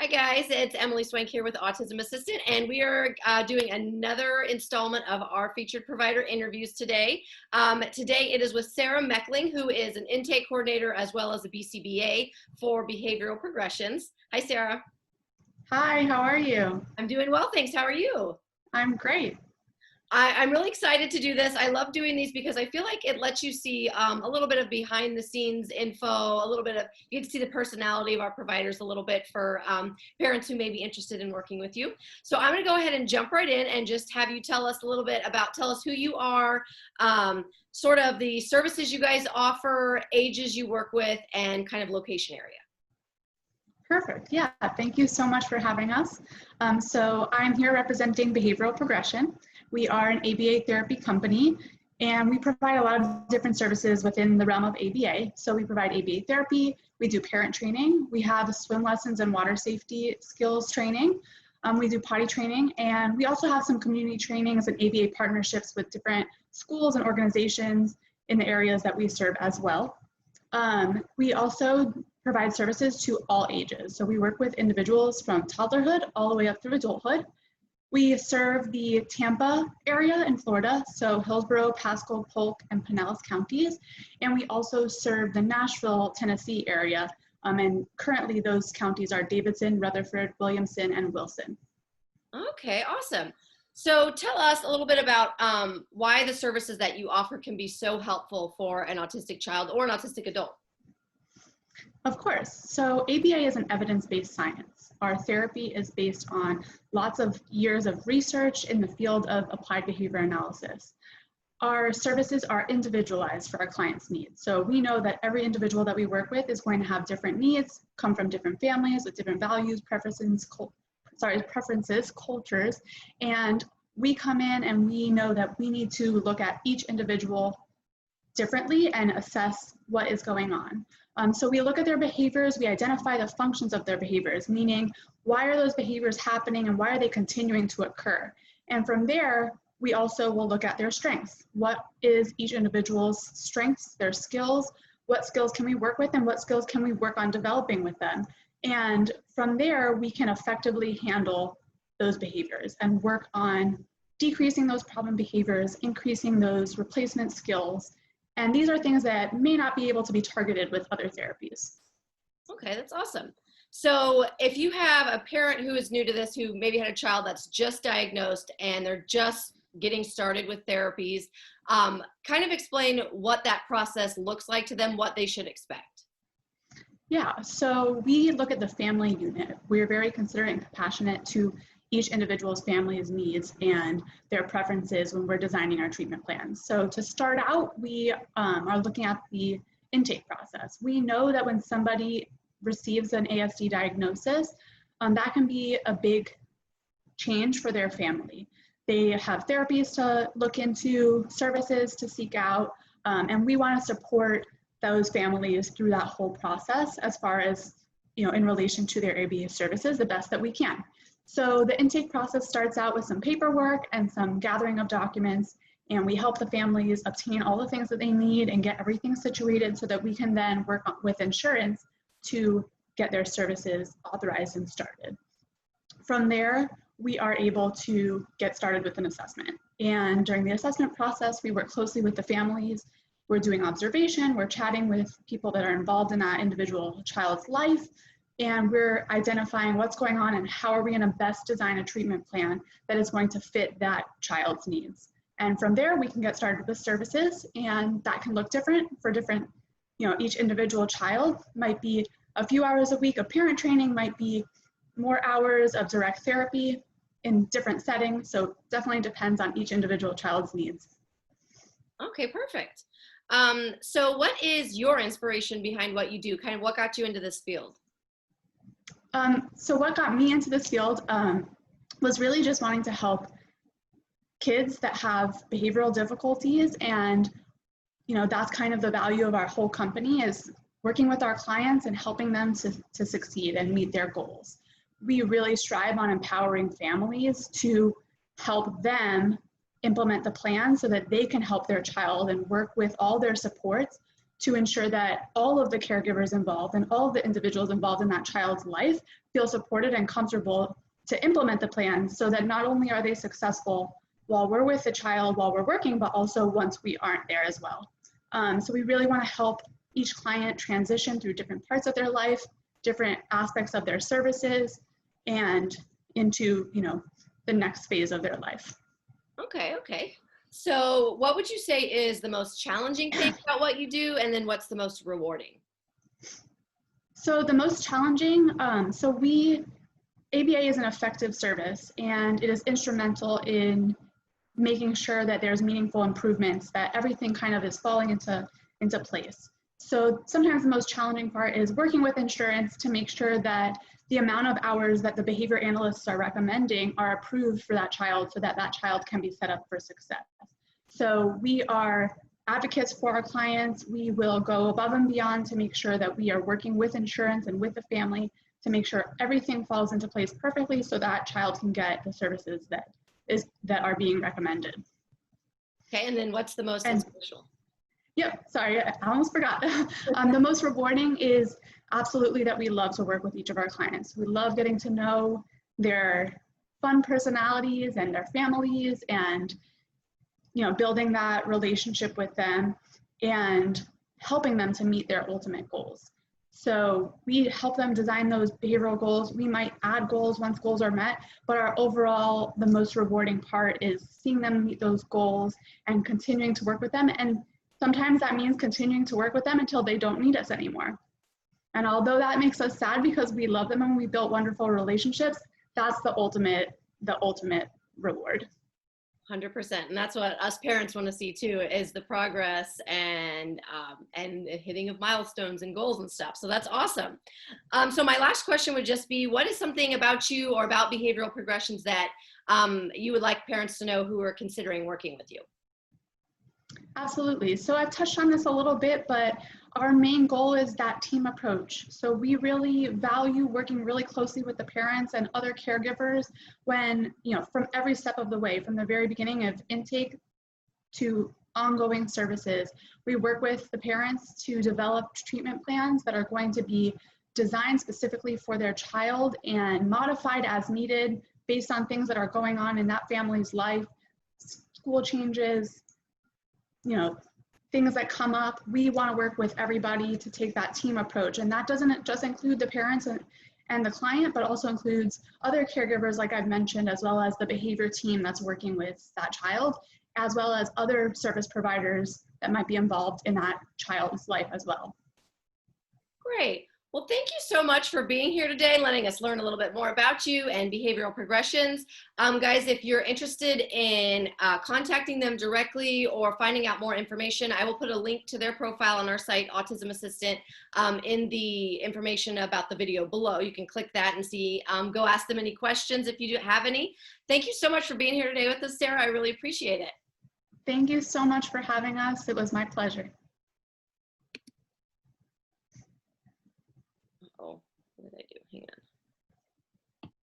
Hi guys, it's Emily Swank here with Autism Assistant, and we are doing another installment of our featured provider interviews today. Today it is with Sarah Mechling, who is an intake coordinator as well as a BCBA for behavioral progressions. Hi Sarah. Hi, how are you? I'm doing well, thanks. How are you? I'm great. I'm really excited to do this. I love doing these because I feel like it lets you see a little bit of behind the scenes info, a little bit of, you get to see the personality of our providers a little bit for parents who may be interested in working with you. So I'm gonna go ahead and jump right in and just have you tell us a little bit about, tell us who you are, sort of the services you guys offer, ages you work with, and kind of location area. Perfect. Yeah, thank you so much for having us. So I'm here representing Behavioral Progression. We are an ABA therapy company, and we provide a lot of different services within the realm of ABA. So we provide ABA therapy, we do parent training, we have swim lessons and water safety skills training, we do potty training, and we also have some community trainings and ABA partnerships with different schools and organizations in the areas that we serve as well. We also provide services to all ages. So we work with individuals from toddlerhood all the way up through adulthood. We serve the Tampa area in Florida, so Hillsborough, Pasco, Polk, and Pinellas counties. And we also serve the Nashville, Tennessee area. And currently those counties are Davidson, Rutherford, Williamson, and Wilson. Okay, awesome. So tell us a little bit about why the services that you offer can be so helpful for an autistic child or an autistic adult. Of course. So ABA is an evidence-based science. Our therapy is based on lots of years of research in the field of applied behavior analysis. Our services are individualized for our clients' needs. So we know that every individual that we work with is going to have different needs, come from different families with different values, preferences, cultures, and we come in and we know that we need to look at each individual differently and assess what is going on. So we look at their behaviors, we identify the functions of their behaviors, meaning why are those behaviors happening and why are they continuing to occur? And from there, we also will look at their strengths. What is each individual's strengths, their skills? What skills can we work with and what skills can we work on developing with them? And from there, we can effectively handle those behaviors and work on decreasing those problem behaviors, increasing those replacement skills. And these are things that may not be able to be targeted with other therapies. Okay, that's awesome. So if you have a parent who is new to this, who maybe had a child that's just diagnosed and they're just getting started with therapies, kind of explain what that process looks like to them, what they should expect. Yeah, so we look at the family unit. We're very considerate and compassionate to each individual's family's needs and their preferences when we're designing our treatment plans. So to start out, we are looking at the intake process. We know that when somebody receives an ASD diagnosis, that can be a big change for their family. They have therapies to look into, services to seek out, and we want to support those families through that whole process as far as, in relation to their ABA services, the best that we can. So the intake process starts out with some paperwork and some gathering of documents, and we help the families obtain all the things that they need and get everything situated so that we can then work with insurance to get their services authorized and started. From there, we are able to get started with an assessment. And during the assessment process, we work closely with the families. We're doing observation, we're chatting with people that are involved in that individual child's life, and we're identifying what's going on and how are we going to best design a treatment plan that is going to fit that child's needs. And from there, we can get started with services, and that can look different for different, each individual child. Might be a few hours a week of parent training, might be more hours of direct therapy in different settings. So definitely depends on each individual child's needs. Okay, perfect. So what is your inspiration behind what you do? Kind of what got you into this field? So what got me into this field was really just wanting to help kids that have behavioral difficulties, and that's kind of the value of our whole company, is working with our clients and helping them to succeed and meet their goals. We really strive on empowering families to help them implement the plan so that they can help their child and work with all their supports to ensure that all of the caregivers involved and all of the individuals involved in that child's life feel supported and comfortable to implement the plan, so that not only are they successful while we're with the child, while we're working, but also once we aren't there as well. So we really want to help each client transition through different parts of their life, different aspects of their services, and into, you know, the next phase of their life. Okay, okay. So what would you say is the most challenging thing about what you do, and then what's the most rewarding? So the most challenging, ABA is an effective service, and it is instrumental in making sure that there's meaningful improvements, that everything kind of is falling into place. So sometimes the most challenging part is working with insurance to make sure that the amount of hours that the behavior analysts are recommending are approved for that child, so that that child can be set up for success. So we are advocates for our clients. We will go above and beyond to make sure that we are working with insurance and with the family to make sure everything falls into place perfectly, so that child can get the services that are being recommended. Okay, and then what's the most beneficial? Yep, sorry, I almost forgot. The most rewarding is absolutely that we love to work with each of our clients. We love getting to know their fun personalities and their families, and, you know, building that relationship with them and helping them to meet their ultimate goals. So we help them design those behavioral goals. We might add goals once goals are met, but our overall, the most rewarding part is seeing them meet those goals and continuing to work with them. And sometimes that means continuing to work with them until they don't need us anymore. And although that makes us sad because we love them and we built wonderful relationships, that's the ultimate reward. 100%, and that's what us parents want to see too, is the progress and the hitting of milestones and goals and stuff. So that's awesome. So my last question would just be, what is something about you or about behavioral progressions that you would like parents to know who are considering working with you? Absolutely. So I've touched on this a little bit, but our main goal is that team approach. So we really value working really closely with the parents and other caregivers when, you know, from every step of the way, from the very beginning of intake to ongoing services. We work with the parents to develop treatment plans that are going to be designed specifically for their child and modified as needed based on things that are going on in that family's life, school changes, you know, things that come up. We want to work with everybody to take that team approach. And that doesn't just include the parents and the client, but also includes other caregivers, like I've mentioned, as well as the behavior team that's working with that child, as well as other service providers that might be involved in that child's life as well. Great. Well, thank you so much for being here today, letting us learn a little bit more about you and behavioral progressions. Guys, if you're interested in contacting them directly or finding out more information, I will put a link to their profile on our site, Autism Assistant, in the information about the video below. You can click that and see, go ask them any questions if you do have any. Thank you so much for being here today with us, Sarah. I really appreciate it. Thank you so much for having us. It was my pleasure. Oh, what did I do? Hang on.